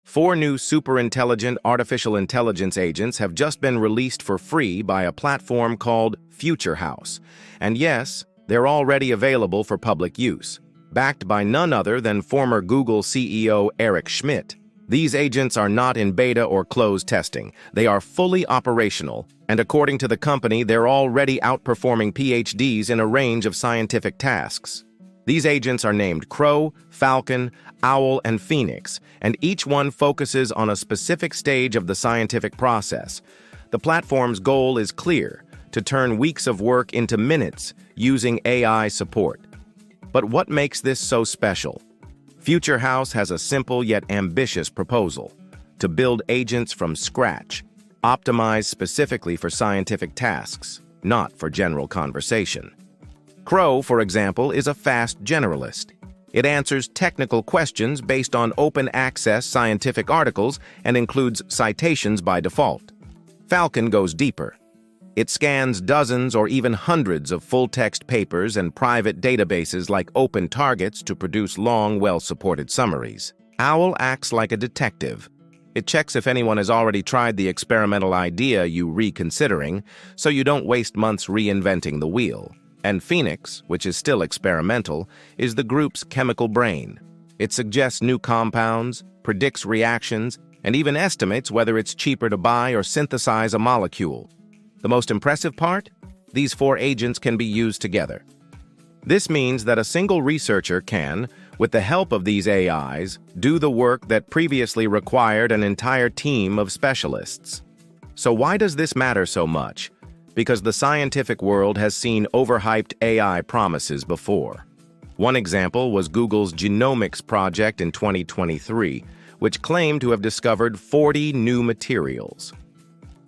4 new superintelligent artificial intelligence agents have just been released for free by a platform called Future House. And yes, they're already available for public use, backed by none other than former Google CEO Eric Schmidt. These agents are not in beta or closed testing. They are fully operational, and according to the company, they're already outperforming PhDs in a range of scientific tasks. These agents are named Crow, Falcon, Owl, and Phoenix, and each one focuses on a specific stage of the scientific process. The platform's goal is clear: to turn weeks of work into minutes using AI support. But what makes this so special? Future House has a simple yet ambitious proposal: to build agents from scratch, optimized specifically for scientific tasks, not for general conversation. Crow, for example, is a fast generalist. It answers technical questions based on open-access scientific articles and includes citations by default. Falcon goes deeper. It scans dozens or even hundreds of full-text papers and private databases like open targets to produce long, well-supported summaries. Owl acts like a detective. It checks if anyone has already tried the experimental idea you're reconsidering, so you don't waste months reinventing the wheel. And Phoenix, which is still experimental, is the group's chemical brain. It suggests new compounds, predicts reactions, and even estimates whether it's cheaper to buy or synthesize a molecule. The most impressive part? These 4 agents can be used together. This means that a single researcher can, with the help of these AIs, do the work that previously required an entire team of specialists. So why does this matter so much? Because the scientific world has seen overhyped AI promises before. One example was Google's genomics project in 2023, which claimed to have discovered 40 new materials.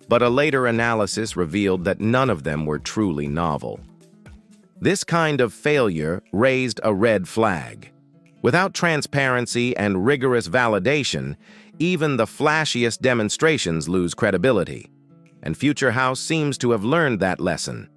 But a later analysis revealed that none of them were truly novel. This kind of failure raised a red flag. Without transparency and rigorous validation, even the flashiest demonstrations lose credibility. And Future House seems to have learned that lesson.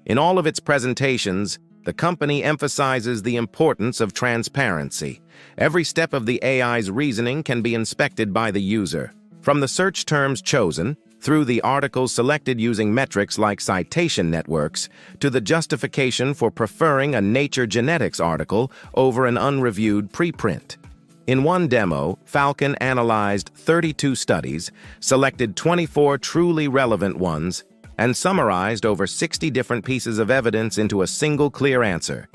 In all of its presentations, the company emphasizes the importance of transparency. Every step of the AI's reasoning can be inspected by the user, from the search terms chosen, through the articles selected using metrics like citation networks, to the justification for preferring a Nature Genetics article over an unreviewed preprint. In one demo, Falcon analyzed 32 studies, selected 24 truly relevant ones, and summarized over 60 different pieces of evidence into a single clear answer.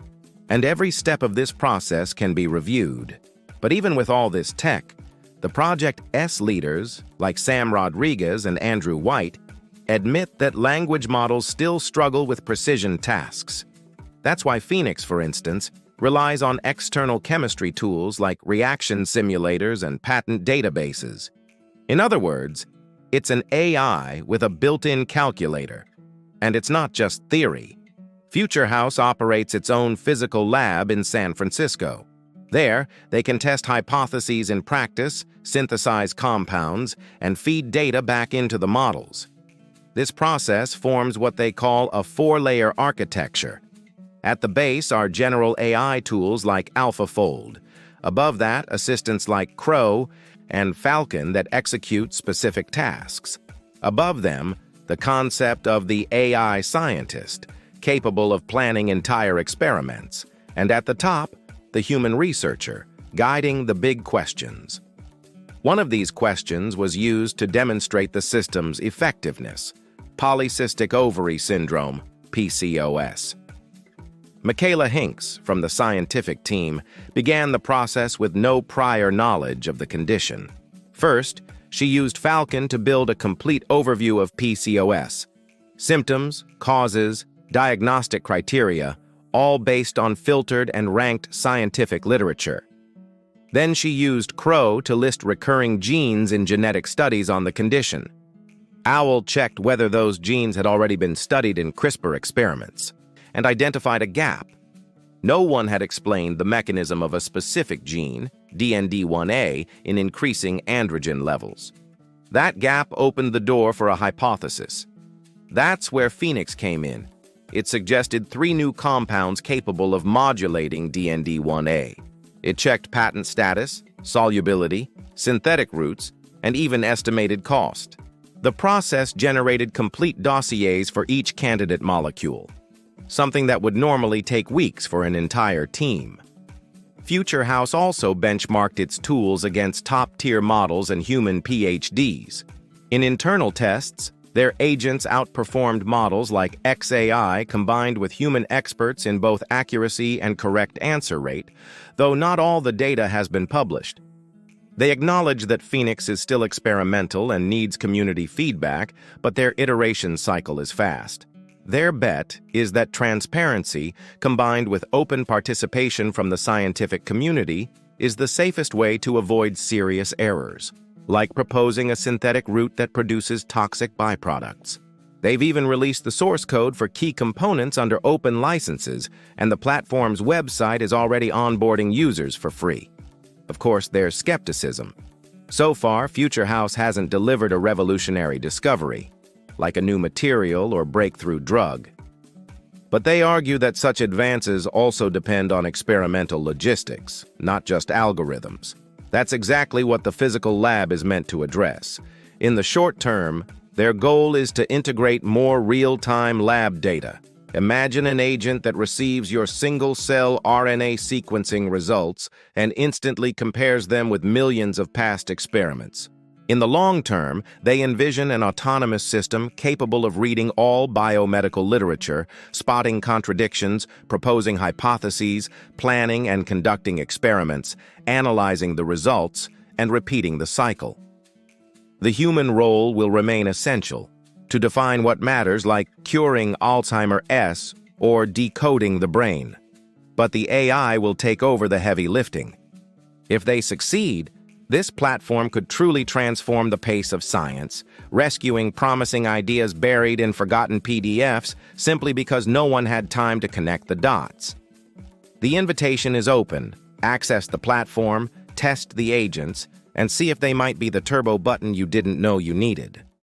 And every step of this process can be reviewed. But even with all this tech, the Project's leaders, like Sam Rodriguez and Andrew White, admit that language models still struggle with precision tasks. That's why Phoenix, for instance, relies on external chemistry tools like reaction simulators and patent databases. In other words, it's an AI with a built-in calculator. And it's not just theory. Future House operates its own physical lab in San Francisco. There, they can test hypotheses in practice, synthesize compounds, and feed data back into the models. This process forms what they call a 4-layer architecture. At the base are general AI tools like AlphaFold. Above that, assistants like Crow and Falcon that execute specific tasks. Above them, the concept of the AI scientist, capable of planning entire experiments. And at the top, the human researcher, guiding the big questions. One of these questions was used to demonstrate the system's effectiveness: polycystic ovary syndrome, PCOS. Michaela Hinks, from the scientific team, began the process with no prior knowledge of the condition. First, she used Falcon to build a complete overview of PCOS. Symptoms, causes, diagnostic criteria, all based on filtered and ranked scientific literature. Then she used Crow to list recurring genes in genetic studies on the condition. Owl checked whether those genes had already been studied in CRISPR experiments, and identified a gap. No one had explained the mechanism of a specific gene, DND1A, in increasing androgen levels. That gap opened the door for a hypothesis. That's where Phoenix came in. It suggested 3 new compounds capable of modulating DND1A. It checked patent status, solubility, synthetic routes, and even estimated cost. The process generated complete dossiers for each candidate molecule, something that would normally take weeks for an entire team. FutureHouse also benchmarked its tools against top-tier models and human PhDs. In internal tests, their agents outperformed models like XAI combined with human experts in both accuracy and correct answer rate, though not all the data has been published. They acknowledge that Phoenix is still experimental and needs community feedback, but their iteration cycle is fast. Their bet is that transparency, combined with open participation from the scientific community, is the safest way to avoid serious errors, like proposing a synthetic route that produces toxic byproducts. They've even released the source code for key components under open licenses, and the platform's website is already onboarding users for free. Of course, there's skepticism. So far, FutureHouse hasn't delivered a revolutionary discovery, like a new material or breakthrough drug. But they argue that such advances also depend on experimental logistics, not just algorithms. That's exactly what the physical lab is meant to address. In the short term, their goal is to integrate more real-time lab data. Imagine an agent that receives your single-cell RNA sequencing results and instantly compares them with millions of past experiments. In the long term, they envision an autonomous system capable of reading all biomedical literature, spotting contradictions, proposing hypotheses, planning and conducting experiments, analyzing the results, and repeating the cycle. The human role will remain essential to define what matters, like curing Alzheimer's or decoding the brain. But the AI will take over the heavy lifting. If they succeed, this platform could truly transform the pace of science, rescuing promising ideas buried in forgotten PDFs simply because no one had time to connect the dots. The invitation is open. Access the platform, test the agents, and see if they might be the turbo button you didn't know you needed.